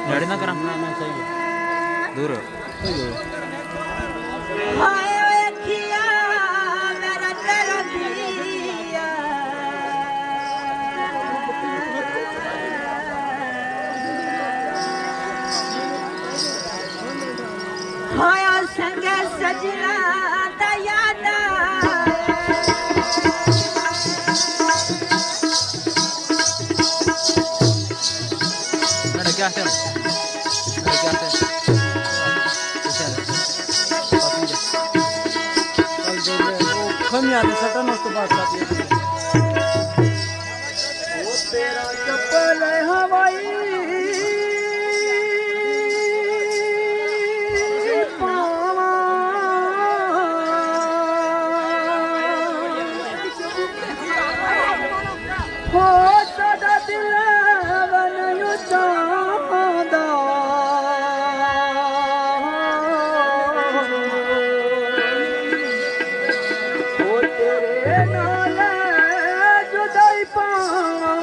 लड़े ना करा ना सही है दूर सही है हाय अखिया मेरा तेरा दिया हाय संग सजना दा याद लड़े क्या है लड़े क्या है कम याद है सटन उस तो बात करती है वो तेरा चप्पल हवाई पावा हो सदा दिल बनयो चांदा ओ तेरे नाल जुदाई पाना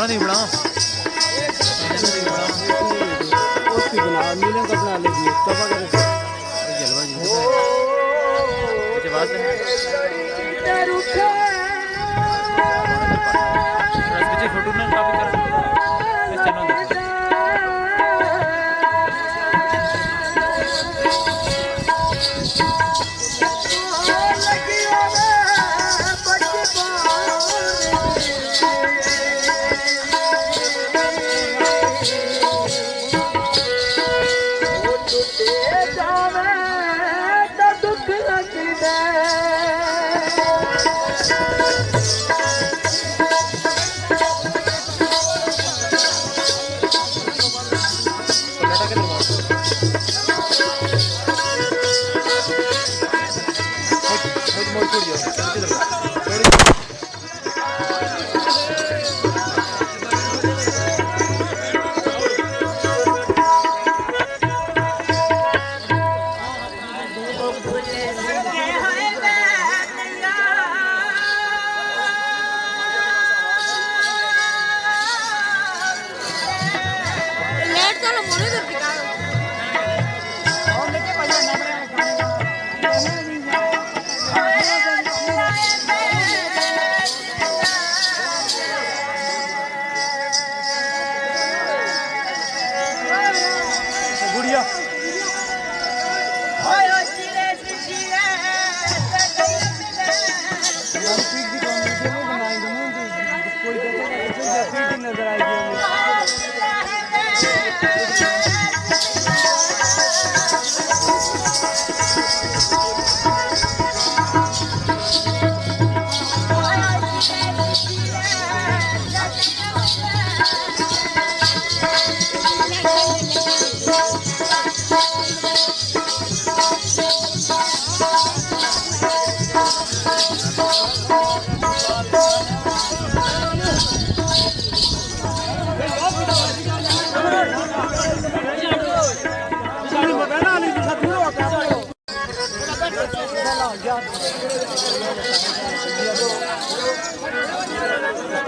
नहीं बड़ा उसकी बना मिलन का बना लीजिए तब अगर जलवा जी अच्छा बात है बच्चे फोटो ना टॉपिक कर नजर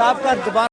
आपका